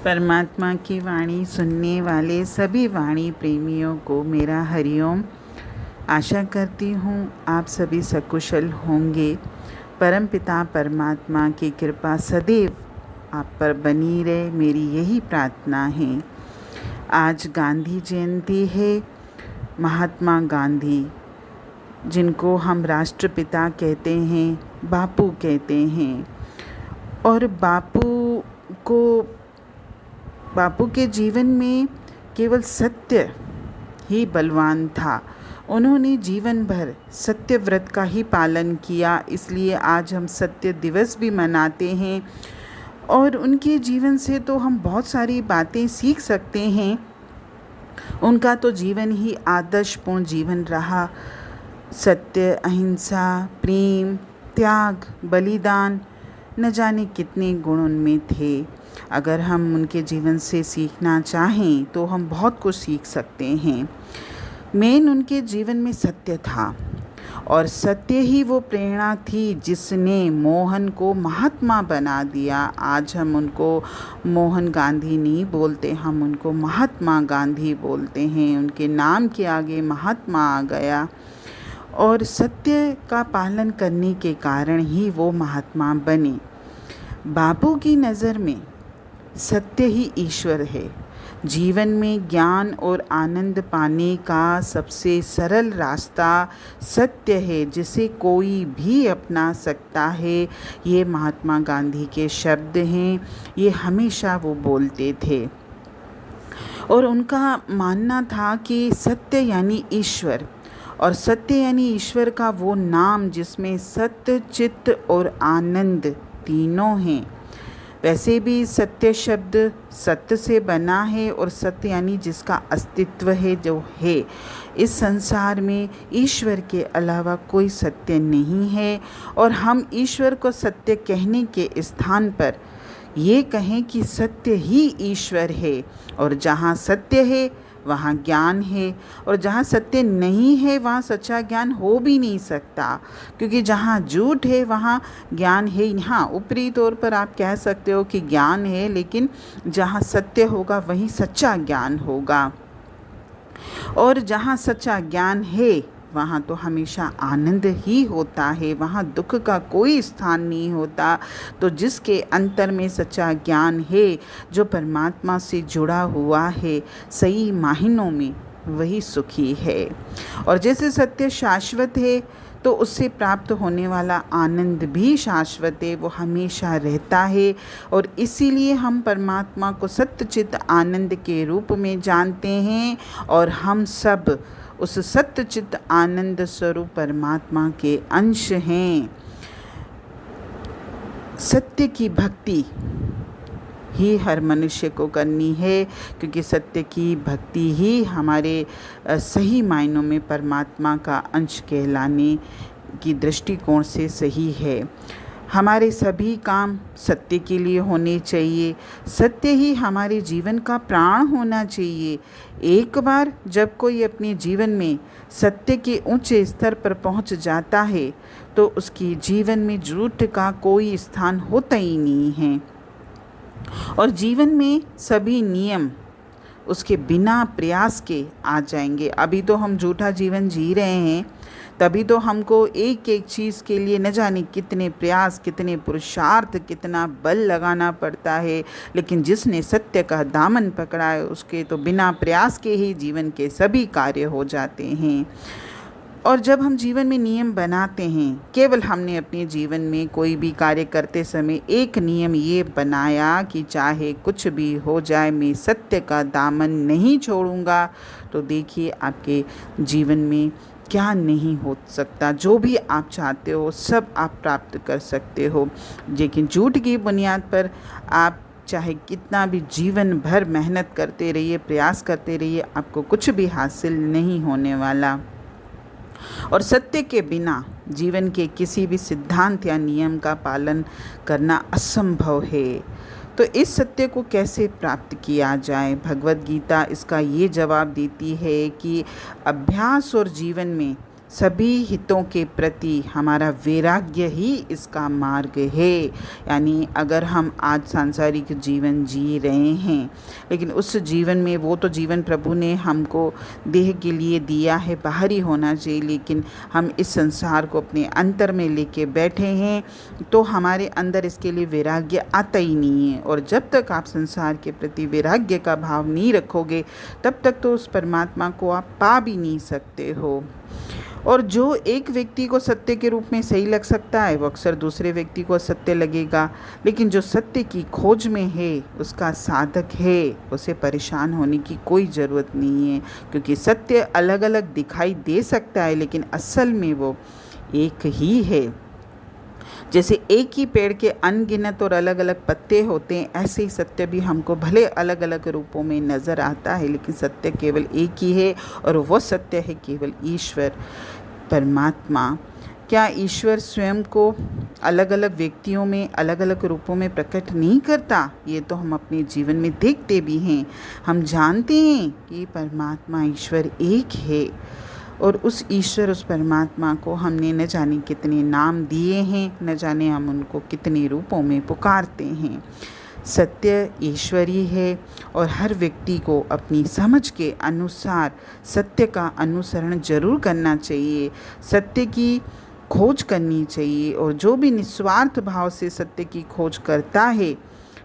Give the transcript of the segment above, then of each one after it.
परमात्मा की वाणी सुनने वाले सभी वाणी प्रेमियों को मेरा हरिओम। आशा करती हूँ आप सभी सकुशल होंगे। परमपिता परमात्मा की कृपा सदैव आप पर बनी रहे, मेरी यही प्रार्थना है। आज गांधी जयंती है। महात्मा गांधी, जिनको हम राष्ट्रपिता कहते हैं, बापू कहते हैं, और बापू के जीवन में केवल सत्य ही बलवान था। उन्होंने जीवन भर सत्य व्रत का ही पालन किया, इसलिए आज हम सत्य दिवस भी मनाते हैं। और उनके जीवन से तो हम बहुत सारी बातें सीख सकते हैं। उनका तो जीवन ही आदर्शपूर्ण जीवन रहा। सत्य, अहिंसा, प्रेम, त्याग, बलिदान, न जाने कितने गुण उनमें थे। अगर हम उनके जीवन से सीखना चाहें तो हम बहुत कुछ सीख सकते हैं। मेन उनके जीवन में सत्य था, और सत्य ही वो प्रेरणा थी जिसने मोहन को महात्मा बना दिया। आज हम उनको मोहन गांधी नहीं बोलते, हम उनको महात्मा गांधी बोलते हैं। उनके नाम के आगे महात्मा आ गया, और सत्य का पालन करने के कारण ही वो महात्मा बने। बापू की नज़र में सत्य ही ईश्वर है। जीवन में ज्ञान और आनंद पाने का सबसे सरल रास्ता सत्य है, जिसे कोई भी अपना सकता है। ये महात्मा गांधी के शब्द हैं, ये हमेशा वो बोलते थे। और उनका मानना था कि सत्य यानी ईश्वर, और सत्य यानी ईश्वर का वो नाम जिसमें सत्य, चित्त और आनंद तीनों हैं। वैसे भी सत्य शब्द सत्य से बना है, और सत्य यानी जिसका अस्तित्व है, जो है। इस संसार में ईश्वर के अलावा कोई सत्य नहीं है। और हम ईश्वर को सत्य कहने के स्थान पर ये कहें कि सत्य ही ईश्वर है। और जहाँ सत्य है वहाँ ज्ञान है, और जहाँ सत्य नहीं है वहाँ सच्चा ज्ञान हो भी नहीं सकता, क्योंकि जहाँ झूठ है वहाँ ज्ञान है ही। हाँ, ऊपरी तौर पर आप कह सकते हो कि ज्ञान है, लेकिन जहाँ सत्य होगा वहीं सच्चा ज्ञान होगा। और जहाँ सच्चा ज्ञान है वहाँ तो हमेशा आनंद ही होता है, वहाँ दुख का कोई स्थान नहीं होता। तो जिसके अंतर में सच्चा ज्ञान है, जो परमात्मा से जुड़ा हुआ है, सही मायनों में वही सुखी है। और जैसे सत्य शाश्वत है, तो उससे प्राप्त होने वाला आनंद भी शाश्वत है, वो हमेशा रहता है। और इसीलिए हम परमात्मा को सत्यचित आनंद के रूप में जानते हैं, और हम सब उस सत्यचित आनंद स्वरूप परमात्मा के अंश हैं। सत्य की भक्ति ही हर मनुष्य को करनी है, क्योंकि सत्य की भक्ति ही हमारे सही मायनों में परमात्मा का अंश कहलाने की दृष्टिकोण से सही है। हमारे सभी काम सत्य के लिए होने चाहिए। सत्य ही हमारे जीवन का प्राण होना चाहिए। एक बार जब कोई अपने जीवन में सत्य के ऊंचे स्तर पर पहुंच जाता है, तो उसके जीवन में झूठ का कोई स्थान होता ही नहीं है। और जीवन में सभी नियम उसके बिना प्रयास के आ जाएंगे। अभी तो हम झूठा जीवन जी रहे हैं, तभी तो हमको एक एक चीज़ के लिए न जाने कितने प्रयास, कितने पुरुषार्थ, कितना बल लगाना पड़ता है। लेकिन जिसने सत्य का दामन पकड़ा है, उसके तो बिना प्रयास के ही जीवन के सभी कार्य हो जाते हैं। और जब हम जीवन में नियम बनाते हैं, केवल हमने अपने जीवन में कोई भी कार्य करते समय एक नियम ये बनाया कि चाहे कुछ भी हो जाए, मैं सत्य का दामन नहीं छोड़ूंगा, तो देखिए आपके जीवन में क्या नहीं हो सकता। जो भी आप चाहते हो सब आप प्राप्त कर सकते हो। लेकिन झूठ की बुनियाद पर आप चाहे कितना भी जीवन भर मेहनत करते रहिए, प्रयास करते रहिए, आपको कुछ भी हासिल नहीं होने वाला। और सत्य के बिना जीवन के किसी भी सिद्धांत या नियम का पालन करना असंभव है। तो इस सत्य को कैसे प्राप्त किया जाए? भगवत गीता इसका ये जवाब देती है कि अभ्यास और जीवन में सभी हितों के प्रति हमारा वैराग्य ही इसका मार्ग है। यानी अगर हम आज सांसारिक जीवन जी रहे हैं, लेकिन उस जीवन में वो तो जीवन प्रभु ने हमको देह के लिए दिया है, बाहरी होना चाहिए, लेकिन हम इस संसार को अपने अंतर में लेके बैठे हैं, तो हमारे अंदर इसके लिए वैराग्य आता ही नहीं है। और जब तक आप संसार के प्रति वैराग्य का भाव नहीं रखोगे, तब तक तो उस परमात्मा को आप पा भी नहीं सकते हो। और जो एक व्यक्ति को सत्य के रूप में सही लग सकता है, वो अक्सर दूसरे व्यक्ति को असत्य लगेगा। लेकिन जो सत्य की खोज में है, उसका साधक है, उसे परेशान होने की कोई ज़रूरत नहीं है, क्योंकि सत्य अलग अलग दिखाई दे सकता है, लेकिन असल में वो एक ही है। जैसे एक ही पेड़ के अनगिनत और अलग अलग पत्ते होते हैं, ऐसे ही सत्य भी हमको भले अलग अलग रूपों में नज़र आता है, लेकिन सत्य केवल एक ही है, और वो सत्य है केवल ईश्वर परमात्मा। क्या ईश्वर स्वयं को अलग अलग व्यक्तियों में अलग अलग रूपों में प्रकट नहीं करता? ये तो हम अपने जीवन में देखते भी हैं। हम जानते हैं कि परमात्मा ईश्वर एक है, और उस ईश्वर, उस परमात्मा को हमने न जाने कितने नाम दिए हैं, न जाने हम उनको कितने रूपों में पुकारते हैं। सत्य ईश्वरी है, और हर व्यक्ति को अपनी समझ के अनुसार सत्य का अनुसरण जरूर करना चाहिए, सत्य की खोज करनी चाहिए। और जो भी निस्वार्थ भाव से सत्य की खोज करता है,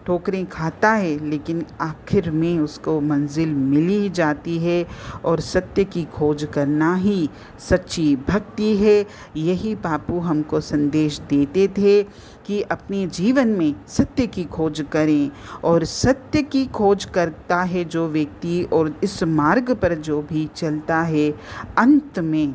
ठोकरें खाता है, लेकिन आखिर में उसको मंजिल मिल ही जाती है। और सत्य की खोज करना ही सच्ची भक्ति है। यही बापू हमको संदेश देते थे कि अपने जीवन में सत्य की खोज करें। और सत्य की खोज करता है जो व्यक्ति, और इस मार्ग पर जो भी चलता है, अंत में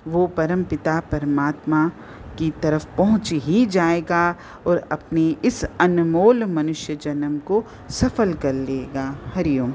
वो परमपिता परमात्मा की तरफ पहुंच ही जाएगा, और अपने इस अनमोल मनुष्य जन्म को सफल कर लेगा। हरि ओम।